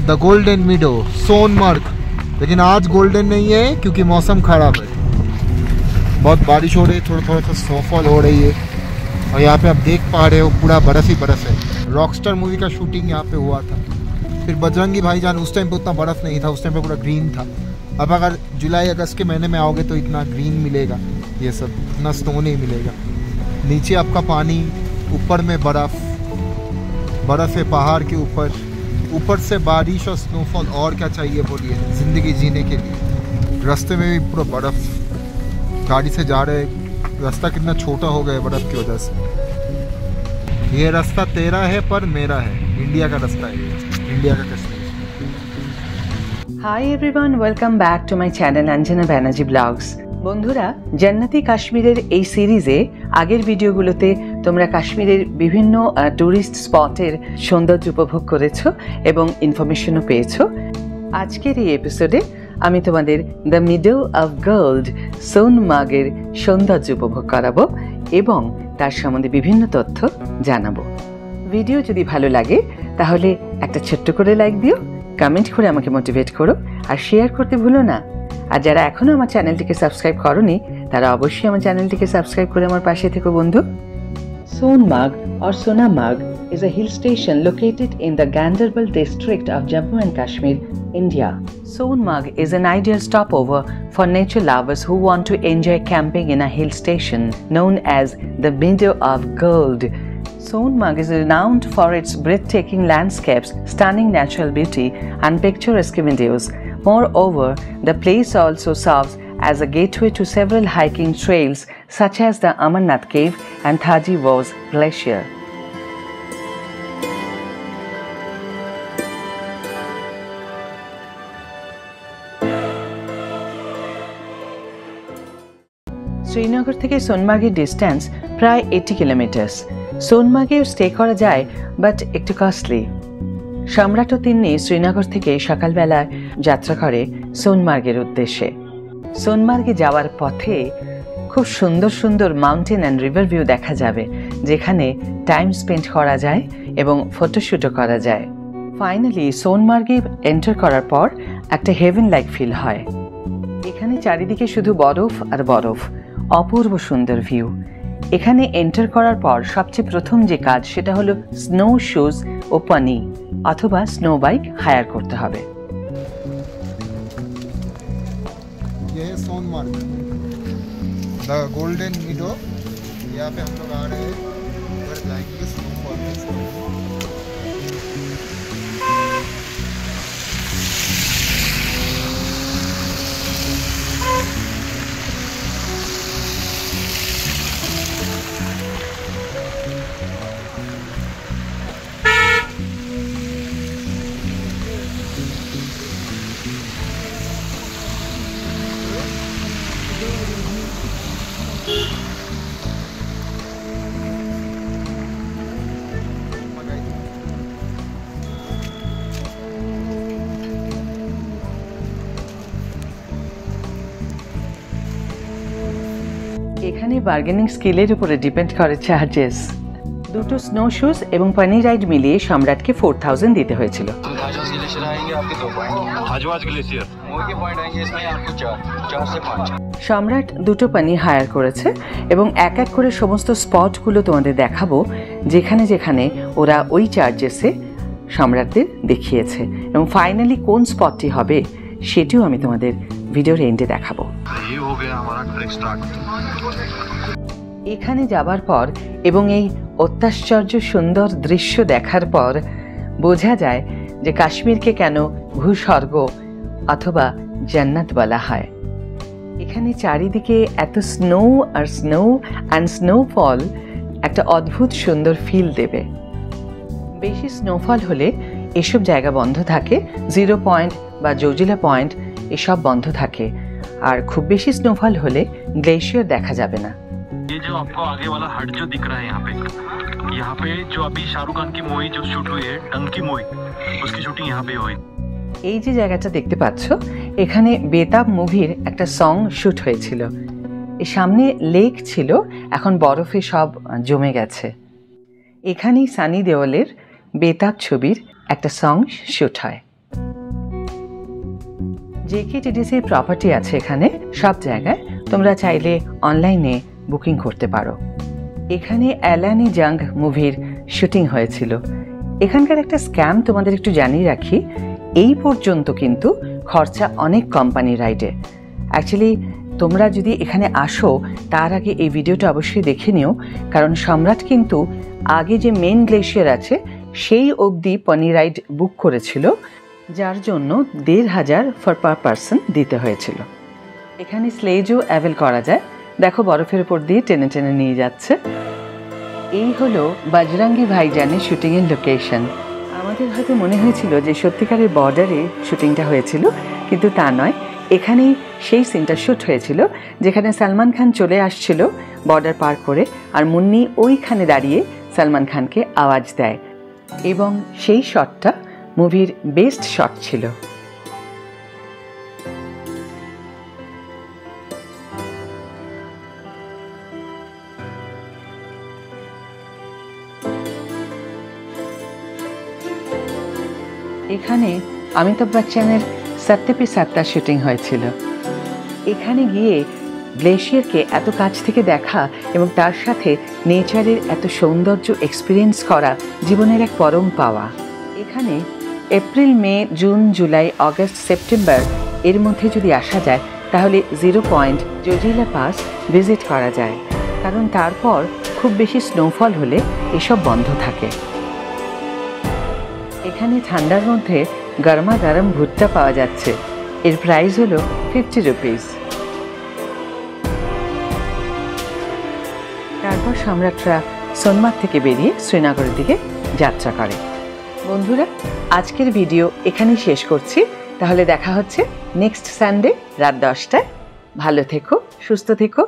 The golden मीडो Sonamarg. लेकिन आज golden नहीं है क्योंकि मौसम खराब है, बहुत बारिश हो रही है, थोड़ा थोड़ा सा स्नोफॉल हो रही है। और यहाँ पे आप देख पा रहे हो पूरा बर्फ़ ही बर्फ़ है। रॉकस्टार मूवी का शूटिंग यहाँ पे हुआ था। फिर बजरंगी भाईजान, उस टाइम पे उतना बर्फ़ नहीं था, उस टाइम पे पूरा ग्रीन था। अब अगर जुलाई अगस्त के महीने में आओगे तो इतना ग्रीन मिलेगा, ये सब इतना स्नो नहीं मिलेगा। नीचे आपका पानी, ऊपर में बर्फ़ है पहाड़ के ऊपर से बारिश और स्नोफॉल। और क्या चाहिए बोलिए ज़िंदगी जीने के लिए। रास्ते में भी पूरा बर्फ़, गाड़ी से जा रहे, रास्ता कितना छोटा हो गया बर्फ़ की वजह से। ये रास्ता तेरा है पर मेरा है, इंडिया का रास्ता है, इंडिया का Kashmir. Hi everyone, welcome back to my channel Anjana Banerjee vlogs. বন্ধুরা, জান্নাতি কাশ্মীরের এই সিরিজে আগের ভিডিওগুলোতে তোমরা কাশ্মীরের বিভিন্ন টুরিস্ট স্পটের সৌন্দর্য উপভোগ করেছো এবং ইনফরমেশনও পেয়েছো। আজকের এই এপিসোডে আমি তোমাদের দ্য মিডো অফ গোল্ড সোনমার্গের সৌন্দর্য উপভোগ করাবো এবং তার সম্বন্ধে বিভিন্ন তথ্য জানাবো। ভিডিও যদি ভালো লাগে তাহলে একটা ছোট্ট করে লাইক দিও, কমেন্ট করে আমাকে মোটিভেট করো আর শেয়ার করতে ভুলো না। আর যারা এখনো আমার চ্যানেলটিকে সাবস্ক্রাইব করোনি তারা অবশ্যই আমার চ্যানেলটিকে সাবস্ক্রাইব করে আমার পাশে থেকো বন্ধু। Sonmarg or Sonamarg is a hill station located in the Ganderbal district of Jammu and Kashmir, India. Sonmarg is an ideal stopover for nature lovers who want to enjoy camping in a hill station known as the Meadow of Gold. Sonmarg is renowned for its breathtaking landscapes, stunning natural beauty, and picturesque windows. Moreover, the place also serves as a gateway to several hiking trails such as the Amarnath Cave and Thaji Wars Glacier. Srinagar থেকে সোনমার্গের distance প্রায় 80 kilometres. সোনমার্গেও stay করা যায় but একটু costly. সম্রাট ও তিন্নি শ্রীনগর থেকে সকালবেলায় যাত্রা করে সোনমার্গের উদ্দেশ্যে। সোনমার্গে যাওয়ার পথে খুব সুন্দর সুন্দর মাউন্টেন অ্যান্ড রিভার ভিউ দেখা যাবে, যেখানে টাইম স্পেন্ড করা যায় এবং ফটোশ্যুটও করা যায়। ফাইনালি সোনমার্গে এন্টার করার পর একটা হেভেন লাইক ফিল হয়। এখানে চারিদিকে শুধু বরফ আর বরফ, অপূর্ব সুন্দর ভিউ। এখানে এন্টার করার পর সবচেয়ে প্রথম যে কাজ সেটা হলো স্নো শুজ ও পানি অথবা স্নো বাইক হায়ার করতে হবে। ये है सोनमार्ग, द गोल्डन मीडो। यहाँ पे हम लोग आ रहे हैं, उधर जाएंगे स्नोफॉल में। এখানে বার্গেনিং স্কিলের উপরে ডিপেন্ড করে চার্জেস। দুটো স্নো শুজ এবং পানি রাইড মিলিয়ে সম্রাটকে 4000 দিতে হয়েছিল। সম্রাট দুটো পানি হায়ার করেছে এবং এক এক করে সমস্ত স্পটগুলো তোমাদের দেখাবো যেখানে যেখানে ওরা ওই চার্জেসে সম্রাটদের দেখিয়েছে এবং ফাইনালি কোন স্পটটি হবে সেটিও আমি তোমাদের ভিডিওর এন্ডে দেখাবো। এখানে যাবার পর এবং এই অত্যাশ্চর্য সুন্দর দৃশ্য দেখার পর বোঝা যায় যে কাশ্মীরকে কেন ভূস্বর্গ অথবা জান্নাত বলা হয়। এখানে চারিদিকে এত স্নো আর স্নো অ্যান্ড স্নোফল একটা অদ্ভুত সুন্দর ফিল দেবে। বেশি স্নোফল হলে এসব জায়গা বন্ধ থাকে, 0 পয়েন্ট বা জোজিলা পয়েন্ট এসব বন্ধ থাকে। আর খুব বেশি স্নোফল হলে গ্লেशियर দেখা যাবে না। ये जो आपको आगे वाला हट जो दिख रहा है यहाँ पे जो अभी शाहरुख खान की मूवी जो शूट हुई है डंकी मूवी, उसकी शूटिंग यहाँ पे हुई। এই যে জায়গাটা দেখতে পাচ্ছ এখানে বেতাব মুভির একটা সং শুট হয়েছিল। এর সামনে লেক ছিল, এখন বরফে সব জমে গেছে। এখানেই সানি দেওলের বেতাব ছবির একটা সং শুট হয়। JKTDCর প্রপার্টি আছে এখানে সব জায়গায়, তোমরা চাইলে অনলাইনে বুকিং করতে পারো। এখানে অ্যালানি জাং মুভির শুটিং হয়েছিল। এখানকার একটা স্ক্যাম তোমাদের একটু জানিয়ে রাখি, এই পর্যন্ত কিন্তু খরচা অনেক কোম্পানি রাইডে। অ্যাকচুয়ালি তোমরা যদি এখানে আসো তার আগে এই ভিডিওটা অবশ্যই দেখে নিও, কারণ সম্রাট কিন্তু আগে যে মেন গ্লেশিয়ার আছে সেই অবধি পনি রাইড বুক করেছিল, যার জন্য 1500 ফর পার পারসন দিতে হয়েছিল। এখানে স্লেজও অ্যাভেল করা যায়, দেখো বরফের উপর দিয়ে টেনে টেনে নিয়ে যাচ্ছে। এই হলো বজরঙ্গি ভাইজানের শুটিংয়ের লোকেশন। আমাদের হয়তো মনে হয়েছিল যে সত্যিকারের বর্ডারে শুটিংটা হয়েছিল, কিন্তু তা নয়, এখানেই সেই সিনটা শ্যুট হয়েছিল যেখানে সালমান খান চলে আসছিল বর্ডার পার করে, আর মুন্নি ওইখানে দাঁড়িয়ে সালমান খানকে আওয়াজ দেয়, এবং সেই শটটা মুভির বেস্ট শট ছিল। এখানে অমিতাভ বচ্চনের সত্য পে সত্তা শুটিং হয়েছিল। এখানে গিয়ে গ্লেশিয়ারকে এত কাছ থেকে দেখা এবং তার সাথে নেচারের এত সৌন্দর্য এক্সপিরিয়েন্স করা জীবনের এক পরম পাওয়া। এখানে এপ্রিল, মে, জুন, জুলাই, অগস্ট, সেপ্টেম্বর এর মধ্যে যদি আসা যায় তাহলে 0 পয়েন্ট জজিলা পাস ভিজিট করা যায়, কারণ তারপর খুব বেশি স্নোফল হলে এসব বন্ধ থাকে। এখানে ঠান্ডার মধ্যে গরমা গরম ভুট্টা পাওয়া যাচ্ছে, এর প্রাইস হলো 50 রুপিস। তারপর সম্রাটরা সোনমার্গ থেকে বেরিয়ে শ্রীনগরের দিকে যাত্রা করে। বন্ধুরা, আজকের ভিডিও এখানেই শেষ করছি, তাহলে দেখা হচ্ছে নেক্সট সানডে রাত 10টায়। ভালো থেকো, সুস্থ থেকো।